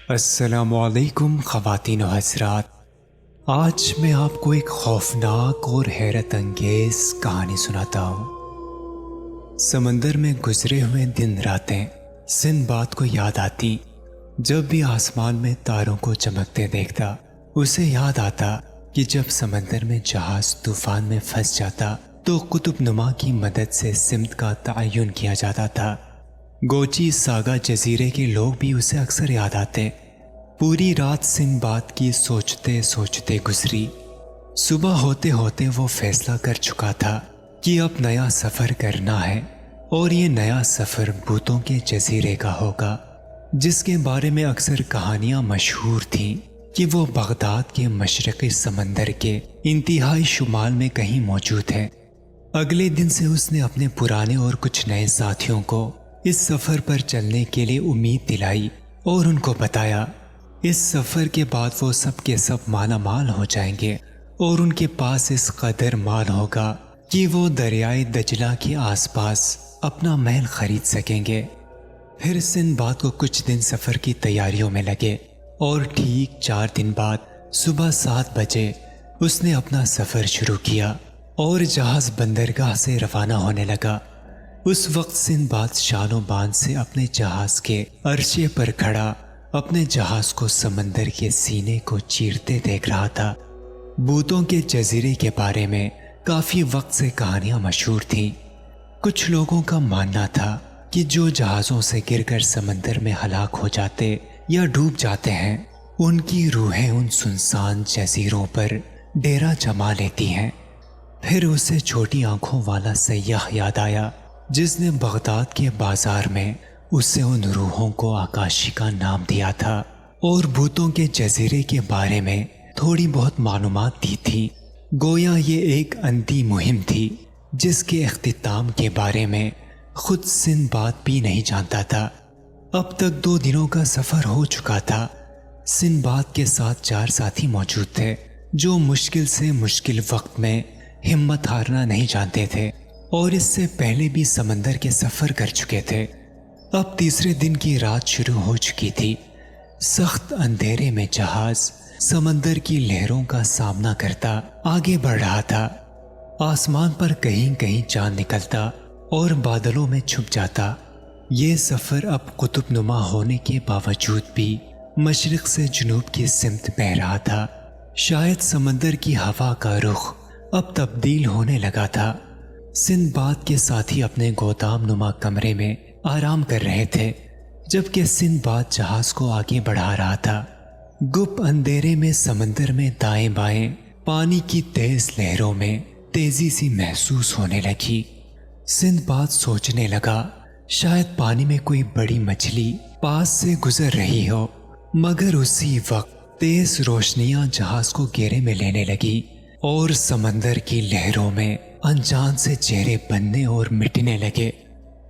السلام علیکم خواتین و حضرات، آج میں آپ کو ایک خوفناک اور حیرت انگیز کہانی سناتا ہوں۔ سمندر میں گزرے ہوئے دن راتیں سندباد کو یاد آتی۔ جب بھی آسمان میں تاروں کو چمکتے دیکھتا، اسے یاد آتا کہ جب سمندر میں جہاز طوفان میں پھنس جاتا تو قطب نما کی مدد سے سمت کا تعین کیا جاتا تھا۔ گوچی ساگا جزیرے کے لوگ بھی اسے اکثر یاد آتے۔ پوری رات سندباد کی سوچتے سوچتے گزری۔ صبح ہوتے ہوتے وہ فیصلہ کر چکا تھا کہ اب نیا سفر کرنا ہے، اور یہ نیا سفر بھوتوں کے جزیرے کا ہوگا، جس کے بارے میں اکثر کہانیاں مشہور تھیں کہ وہ بغداد کے مشرقی سمندر کے انتہائی شمال میں کہیں موجود ہے۔ اگلے دن سے اس نے اپنے پرانے اور کچھ نئے ساتھیوں کو اس سفر پر چلنے کے لیے امید دلائی اور ان کو بتایا اس سفر کے بعد وہ سب کے سب مالا مال ہو جائیں گے، اور ان کے پاس اس قدر مال ہوگا کہ وہ دریائے دجلہ کے آس پاس اپنا محل خرید سکیں گے۔ پھر سندباد کو کچھ دن سفر کی تیاریوں میں لگے، اور ٹھیک 4 دن بعد صبح 7 بجے اس نے اپنا سفر شروع کیا اور جہاز بندرگاہ سے روانہ ہونے لگا۔ اس وقت سندباد شان و بان سے اپنے جہاز کے عرشے پر کھڑا اپنے جہاز کو سمندر کے سینے کو چیرتے دیکھ رہا تھا۔ بھوتوں کے جزیرے کے بارے میں کافی وقت سے کہانیاں مشہور تھیں۔ کچھ لوگوں کا ماننا تھا کہ جو جہازوں سے گر کر سمندر میں ہلاک ہو جاتے یا ڈوب جاتے ہیں، ان کی روحیں ان سنسان جزیروں پر ڈیرا جما لیتی ہیں۔ پھر اسے چھوٹی آنکھوں والا سیاح یاد آیا جس نے بغداد کے بازار میں اسے ان روحوں کو آکاشی کا نام دیا تھا اور بھوتوں کے جزیرے کے بارے میں تھوڑی بہت معلومات دی تھی۔ گویا یہ ایک اندھی مہم تھی جس کے اختتام کے بارے میں خود سندباد بھی نہیں جانتا تھا۔ اب تک 2 دنوں کا سفر ہو چکا تھا۔ سندباد کے ساتھ 4 ساتھی موجود تھے جو مشکل سے مشکل وقت میں ہمت ہارنا نہیں جانتے تھے، اور اس سے پہلے بھی سمندر کے سفر کر چکے تھے۔ اب تیسرے دن کی رات شروع ہو چکی تھی۔ سخت اندھیرے میں جہاز سمندر کی لہروں کا سامنا کرتا آگے بڑھ رہا تھا۔ آسمان پر کہیں کہیں چاند نکلتا اور بادلوں میں چھپ جاتا۔ یہ سفر اب قطب نما ہونے کے باوجود بھی مشرق سے جنوب کی سمت بہ رہا تھا۔ شاید سمندر کی ہوا کا رخ اب تبدیل ہونے لگا تھا۔ سندباد کے ساتھی اپنے گودام نما کمرے میں آرام کر رہے تھے، جبکہ سندباد جہاز کو آگے بڑھا رہا تھا۔ گپ اندھیرے میں سمندر میں دائیں بائیں پانی کی تیز لہروں میں تیزی سی محسوس ہونے لگی۔ سندباد سوچنے لگا شاید پانی میں کوئی بڑی مچھلی پاس سے گزر رہی ہو، مگر اسی وقت تیز روشنیاں جہاز کو گھیرے میں لینے لگی اور سمندر کی لہروں میں انجان سے چہرے بننے اور مٹنے لگے۔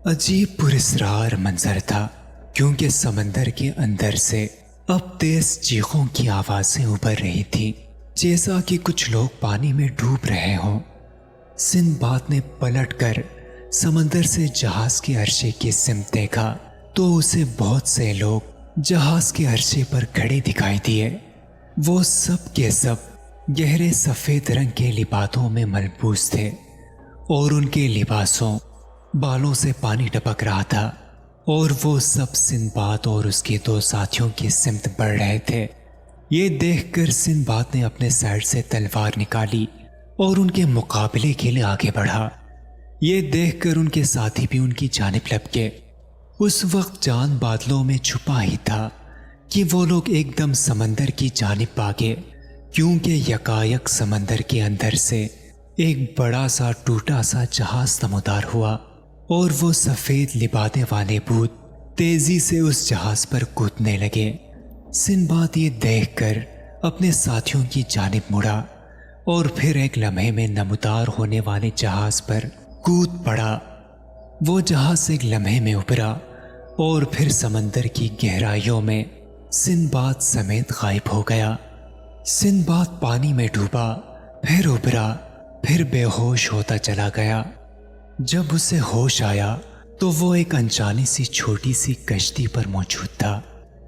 عجیب پراسرار منظر تھا، کیونکہ سمندر کے اندر سے اب تیز چیخوں کی آوازیں ابھر رہی تھی، جیسا کہ کچھ لوگ پانی میں ڈوب رہے ہوں۔ سندباد نے پلٹ کر سمندر سے جہاز کے عرشے کی سمت دیکھا تو اسے بہت سے لوگ جہاز کے عرشے پر کھڑے دکھائی دیے۔ وہ سب کے سب گہرے سفید رنگ کے لباسوں میں ملبوس تھے، اور ان کے لباسوں بالوں سے پانی ٹپک رہا تھا، اور وہ سب سندباد اور اس کے 2 ساتھیوں کی سمت بڑھ رہے تھے۔ یہ دیکھ کر سندباد نے اپنے سائڈ سے تلوار نکالی اور ان کے مقابلے کے لیے آگے بڑھا۔ یہ دیکھ کر ان کے ساتھی بھی ان کی جانب لپکے۔ اس وقت چاند بادلوں میں چھپا ہی تھا کہ وہ لوگ ایک دم سمندر کی جانب بھاگے، کیونکہ یکایک سمندر کے اندر سے ایک بڑا سا ٹوٹا سا جہاز نمودار ہوا، اور وہ سفید لبادے والے بھوت تیزی سے اس جہاز پر کودنے لگے۔ سندباد یہ دیکھ کر اپنے ساتھیوں کی جانب مڑا اور پھر ایک لمحے میں نمودار ہونے والے جہاز پر کود پڑا۔ وہ جہاز ایک لمحے میں ابھرا اور پھر سمندر کی گہرائیوں میں سندباد سمیت غائب ہو گیا۔ سندباد پانی میں ڈوبا، پھر ابھرا، پھر بے ہوش ہوتا چلا گیا۔ جب اسے ہوش آیا تو وہ ایک انجانی سی چھوٹی سی کشتی پر موجود تھا۔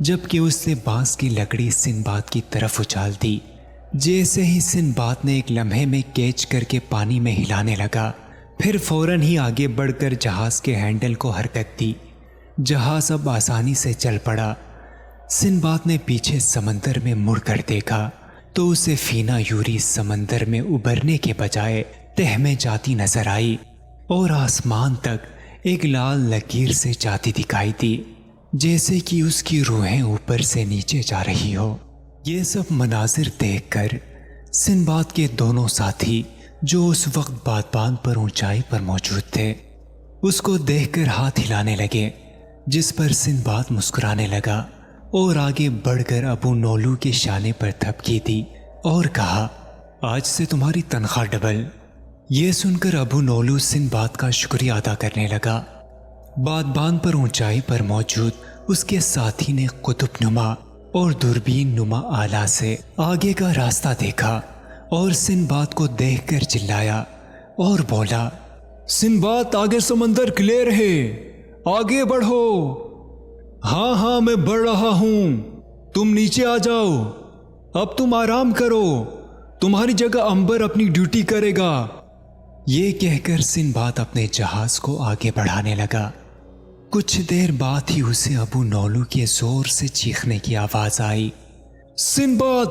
جبکہ اس نے بانس کی لکڑی سنباد کی طرف اچھال دی۔ جیسے ہی سنباد نے ایک لمحے میں کیچ کر کے پانی میں ہلانے لگا، پھر فوراً ہی آگے بڑھ کر جہاز کے ہینڈل کو حرکت دی۔ جہاز اب آسانی سے چل پڑا۔ سنباد نے پیچھے سمندر میں مڑ کر دیکھا تو اسے فینا یوری سمندر میں ابھرنے کے بجائے تہ میں جاتی نظر آئی اور آسمان تک ایک لال لکیر سے جاتی دکھائی دی، جیسے کہ اس کی روحیں اوپر سے نیچے جا رہی ہو۔ یہ سب مناظر دیکھ کر سنباد کے دونوں ساتھی جو اس وقت بادبان پر اونچائی پر موجود تھے اس کو دیکھ کر ہاتھ ہلانے لگے، جس پر سنباد مسکرانے لگا اور آگے بڑھ کر ابو نولو کے شانے پر تھپکی دی اور کہا، آج سے تمہاری تنخواہ ڈبل۔ یہ سن کر ابو نولو سنباد کا شکریہ ادا کرنے لگا۔ بادبان پر اونچائی پر موجود اس کے ساتھی نے قطب نما اور دوربین نما آلہ سے آگے کا راستہ دیکھا اور سنباد کو دیکھ کر چلایا اور بولا، سنباد آگے سمندر کلیئر ہے، آگے بڑھو۔ ہاں ہاں میں بڑھ رہا ہوں، تم نیچے آ جاؤ، اب تم آرام کرو، تمہاری جگہ امبر اپنی ڈیوٹی کرے گا۔ یہ کہہ کر سنباد اپنے جہاز کو آگے بڑھانے لگا۔ کچھ دیر بعد ہی اسے ابو نولو کے زور سے چیخنے کی آواز آئی، سنباد،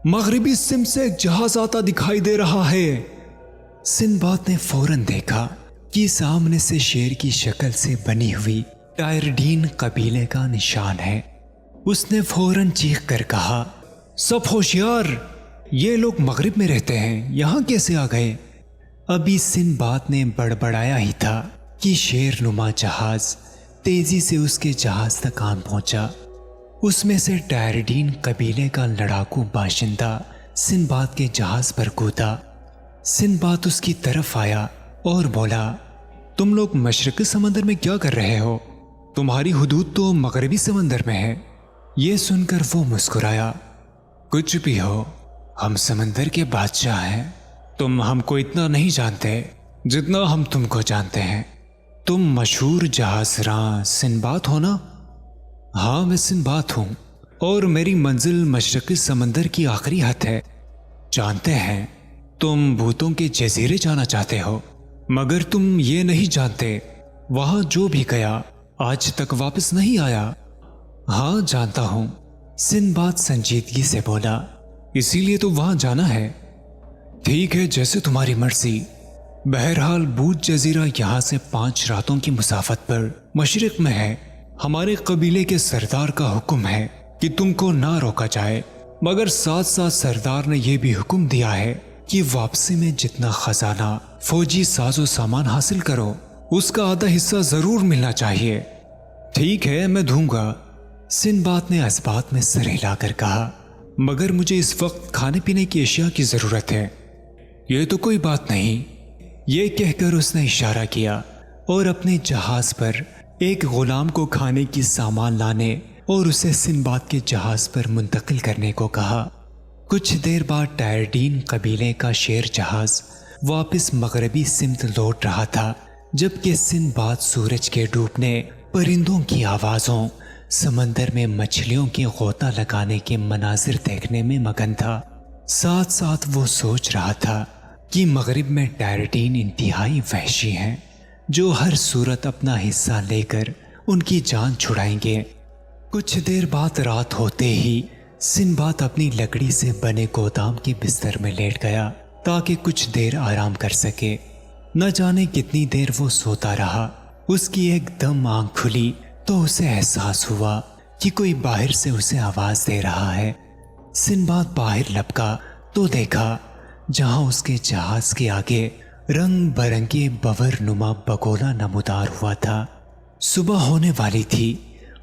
مغربی سمت سے ایک جہاز آتا دکھائی دے رہا ہے۔ سنباد نے فوراً دیکھا کہ سامنے سے شیر کی شکل سے بنی ہوئی ٹائرڈین قبیلے کا نشان ہے۔ اس نے فوراً چیخ کر کہا، سب ہوشیار، یہ لوگ مغرب میں رہتے ہیں، یہاں کیسے آ گئے؟ ابھی سنباد نے بڑبڑایا ہی تھا کہ شیر نما جہاز تیزی سے اس کے جہاز تک آن پہنچا۔ اس میں سے ٹائرڈین قبیلے کا لڑاکو باشندہ سنباد کے جہاز پر کودا۔ سنباد اس کی طرف آیا اور بولا، تم لوگ مشرقی سمندر میں کیا کر رہے ہو؟ تمہاری حدود تو مغربی سمندر میں ہے۔ یہ سن کر وہ مسکرایا، کچھ بھی ہو، ہم سمندر کے بادشاہ ہیں، تم ہم کو اتنا نہیں جانتے جتنا ہم تم کو جانتے ہیں۔ تم مشہور جہاز راں سنباد ہو نا؟ ہاں میں سنباد ہوں، اور میری منزل مشرقی سمندر کی آخری حد ہے۔ جانتے ہیں تم بھوتوں کے جزیرے جانا چاہتے ہو، مگر تم یہ نہیں جانتے وہاں جو بھی گیا آج تک واپس نہیں آیا۔ ہاں جانتا ہوں، سنباد سنجیدگی سے بولا، اسی لیے تو وہاں جانا ہے۔ ٹھیک ہے، جیسے تمہاری مرضی۔ بہرحال بوت جزیرہ یہاں سے 5 راتوں کی مسافت پر مشرق میں ہے۔ ہمارے قبیلے کے سردار کا حکم ہے کہ تم کو نہ روکا جائے، مگر ساتھ ساتھ سردار نے یہ بھی حکم دیا ہے کہ واپسی میں جتنا خزانہ فوجی ساز و سامان حاصل کرو اس کا آدھا حصہ ضرور ملنا چاہیے۔ ٹھیک ہے، میں دوں گا، سنباد نے اسبات میں سر ہلا کر کہا، مگر مجھے اس وقت کھانے پینے کی اشیاء کی ضرورت ہے۔ یہ تو کوئی بات نہیں، یہ کہہ کر اس نے اشارہ کیا اور اپنے جہاز پر ایک غلام کو کھانے کی سامان لانے اور اسے سنباد کے جہاز پر منتقل کرنے کو کہا۔ کچھ دیر بعد ٹائرڈین قبیلے کا شیر جہاز واپس مغربی سمت لوٹ رہا تھا، جبکہ سنباد سورج کے ڈوبنے، پرندوں کی آوازوں، سمندر میں مچھلیوں کے غوطہ لگانے کے مناظر دیکھنے میں مگن تھا۔ ساتھ ساتھ وہ سوچ رہا تھا کہ مغرب میں ٹائرڈین انتہائی وحشی ہیں، جو ہر صورت اپنا حصہ لے کر ان کی جان چھڑائیں گے۔ کچھ دیر بعد رات ہوتے ہی سنباد اپنی لکڑی سے بنے گودام کے بستر میں لیٹ گیا تاکہ کچھ دیر آرام کر سکے۔ نہ جانے کتنی دیر وہ سوتا رہا۔ اس کی ایک دم آنکھ کھلی تو اسے احساس ہوا کہ کوئی باہر سے اسے آواز دے رہا ہے۔ سنباد باہر لپکا تو دیکھا جہاں اس کے جہاز کے آگے رنگ برنگے بور نما بگولا نمودار ہوا تھا۔ صبح ہونے والی تھی،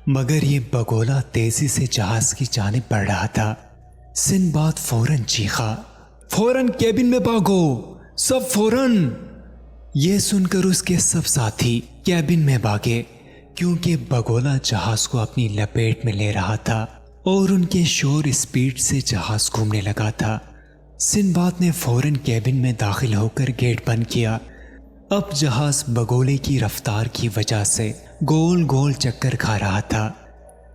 مگر یہ بگولا تیزی سے جہاز کی جانب بڑھ رہا تھا۔ سنباد فوراً چیخا، فوراً کیبن میں بھاگو، سب فوراً! یہ سن کر اس کے سب ساتھی کیبن میں بھاگے، کیونکہ بگولا جہاز کو اپنی لپیٹ میں لے رہا تھا اور ان کے شور اسپیڈ سے جہاز گھومنے لگا تھا۔ سنباد نے فوراً کیبن میں داخل ہو کر گیٹ بند کیا۔ اب جہاز بگولے کی رفتار کی وجہ سے گول گول چکر کھا رہا تھا۔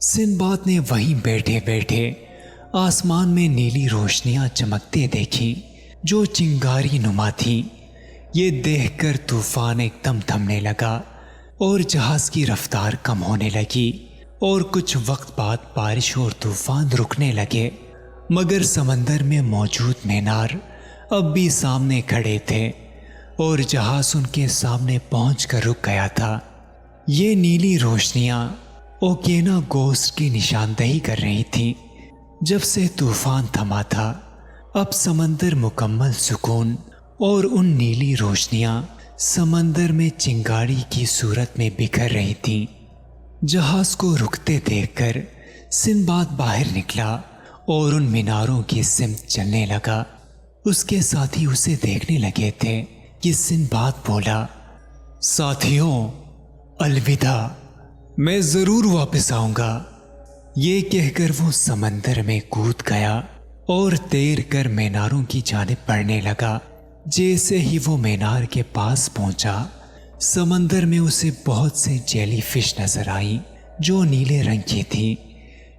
سندباد نے وہیں بیٹھے بیٹھے آسمان میں نیلی روشنیاں چمکتے دیکھی جو چنگاری نما تھی۔ یہ دیکھ کر طوفان ایک دم تھمنے لگا اور جہاز کی رفتار کم ہونے لگی اور کچھ وقت بعد بارش اور طوفان رکنے لگے، مگر سمندر میں موجود مینار اب بھی سامنے کھڑے تھے اور جہاز ان کے سامنے پہنچ کر رک گیا تھا۔ یہ نیلی روشنیاں اوکینا گوسٹ کی نشاندہی کر رہی تھیں۔ جب سے طوفان تھما تھا اب سمندر مکمل سکون اور ان نیلی روشنیاں سمندر میں چنگاڑی کی صورت میں بکھر رہی تھیں۔ جہاز کو رکتے دیکھ کر سندباد باہر نکلا اور ان میناروں کی سمت چلنے لگا۔ اس کے ساتھی اسے دیکھنے لگے تھے کہ سندباد بولا، ساتھیوں الوداع، میں ضرور واپس آؤں گا۔ یہ کہہ کر وہ سمندر میں کود گیا اور تیر کر میناروں کی جانب بڑھنے لگا۔ جیسے ہی وہ مینار کے پاس پہنچا سمندر میں اسے بہت سے جیلی فش نظر آئیں جو نیلے رنگ کی تھی۔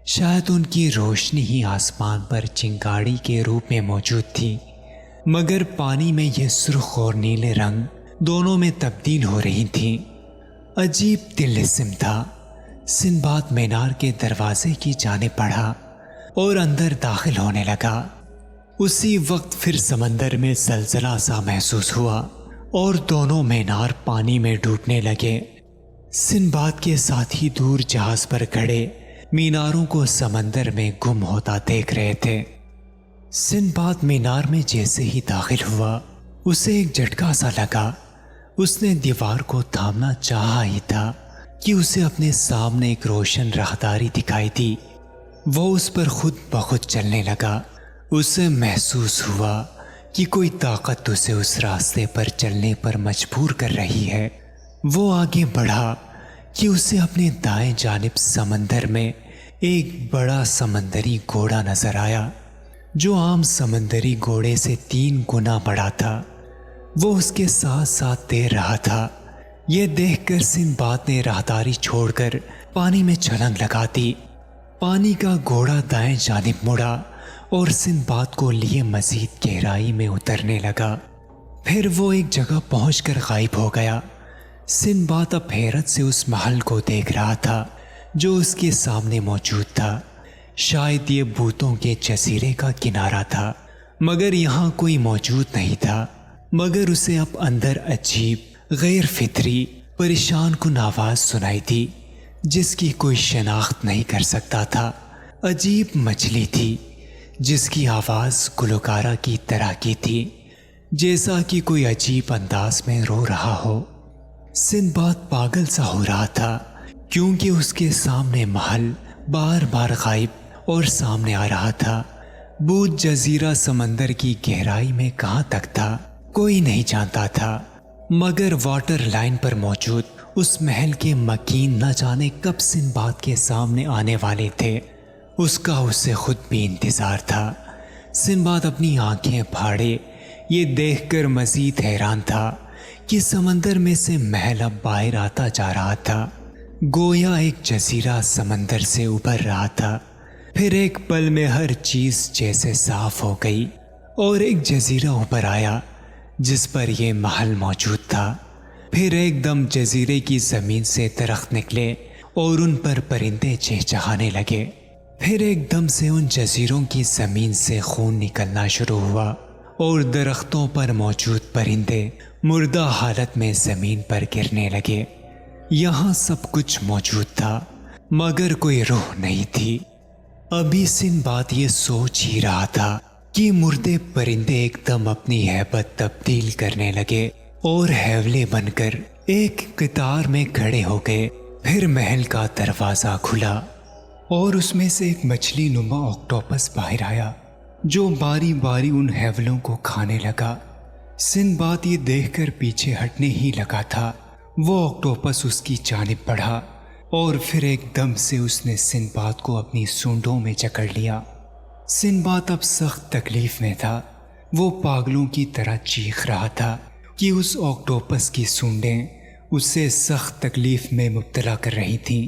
شاید ان کی روشنی ہی آسمان پر چنگاڑی کے روپ میں موجود تھی، مگر پانی میں یہ سرخ اور نیلے رنگ دونوں میں تبدیل ہو رہی تھیں۔ عجیب طلسم تھا۔ سندباد مینار کے دروازے کی جانب بڑھا اور اندر داخل ہونے لگا۔ اسی وقت پھر سمندر میں زلزلہ سا محسوس ہوا اور دونوں مینار پانی میں ڈوبنے لگے۔ سندباد کے ساتھی دور جہاز پر کھڑے میناروں کو سمندر میں گم ہوتا دیکھ رہے تھے۔ سندباد مینار میں جیسے ہی داخل ہوا اسے ایک جھٹکا سا لگا۔ اس نے دیوار کو تھامنا چاہا ہی تھا کہ اسے اپنے سامنے ایک روشن راہداری دکھائی دی۔ وہ اس پر خود بخود چلنے لگا۔ اسے محسوس ہوا کہ کوئی طاقت اسے اس راستے پر چلنے پر مجبور کر رہی ہے۔ وہ آگے بڑھا کہ اسے اپنے دائیں جانب سمندر میں ایک بڑا سمندری گھوڑا نظر آیا جو عام سمندری گھوڑے سے 3 گنا بڑا تھا۔ وہ اس کے ساتھ ساتھ تیر رہا تھا۔ یہ دیکھ کر سندباد نے راہداری چھوڑ کر پانی میں چھلانگ لگا دی۔ پانی کا گھوڑا دائیں جانب مڑا اور سندباد کو لیے مزید گہرائی میں اترنے لگا۔ پھر وہ ایک جگہ پہنچ کر غائب ہو گیا۔ سندباد اب حیرت سے اس محل کو دیکھ رہا تھا جو اس کے سامنے موجود تھا۔ شاید یہ بھوتوں کے جزیرے کا کنارہ تھا، مگر یہاں کوئی موجود نہیں تھا۔ مگر اسے اب اندر عجیب غیر فطری پریشان کن آواز سنائی دی جس کی کوئی شناخت نہیں کر سکتا تھا۔ عجیب مچھلی تھی جس کی آواز گلوکارہ کی طرح کی تھی، جیسا کہ کوئی عجیب انداز میں رو رہا ہو۔ سندباد پاگل سا ہو رہا تھا کیونکہ اس کے سامنے محل بار بار غائب اور سامنے آ رہا تھا۔ بوت جزیرہ سمندر کی گہرائی میں کہاں تک تھا کوئی نہیں جانتا تھا، مگر واٹر لائن پر موجود اس محل کے مکین نہ جانے کب سندباد کے سامنے آنے والے تھے۔ اس کا اسے خود بھی انتظار تھا۔ سندباد اپنی آنکھیں پھاڑے یہ دیکھ کر مزید حیران تھا کہ سمندر میں سے محل اب باہر آتا جا رہا تھا، گویا ایک جزیرہ سمندر سے ابھر رہا تھا۔ پھر ایک پل میں ہر چیز جیسے صاف ہو گئی اور ایک جزیرہ ابھر آیا جس پر یہ محل موجود تھا۔ پھر ایک دم جزیرے کی زمین سے درخت نکلے اور ان پر پرندے چہچہانے لگے۔ پھر ایک دم سے ان جزیروں کی زمین سے خون نکلنا شروع ہوا اور درختوں پر موجود پرندے مردہ حالت میں زمین پر گرنے لگے۔ یہاں سب کچھ موجود تھا مگر کوئی روح نہیں تھی۔ ابھی سندباد یہ سوچ ہی رہا تھا کہ مردے پرندے ایک دم اپنی ہیبت تبدیل کرنے لگے اور حیولے بن کر ایک قطار میں کھڑے ہو گئے۔ پھر محل کا دروازہ کھلا اور اس میں سے ایک مچھلی نما آکٹوپس باہر آیا جو باری باری ان حیولوں کو کھانے لگا۔ سندباد یہ دیکھ کر پیچھے ہٹنے ہی لگا تھا، وہ آکٹوپس اس کی جانب بڑھا اور پھر ایک دم سے اس نے سندباد کو اپنی سونڈوں میں جکڑ لیا۔ سندباد اب سخت تکلیف میں تھا۔ وہ پاگلوں کی طرح چیخ رہا تھا کہ اس آکٹوپس کی سونڈیں اسے سخت تکلیف میں مبتلا کر رہی تھیں۔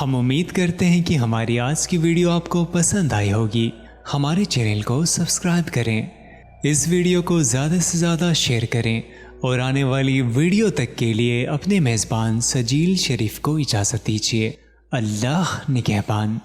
ہم امید کرتے ہیں کہ ہماری آج کی ویڈیو آپ کو پسند آئی ہوگی۔ ہمارے چینل کو سبسکرائب کریں، اس ویڈیو کو زیادہ سے زیادہ شیئر کریں اور آنے والی ویڈیو تک کے لیے اپنے میزبان سجیل شریف کو اجازت دیجیے۔ اللہ نگہبان۔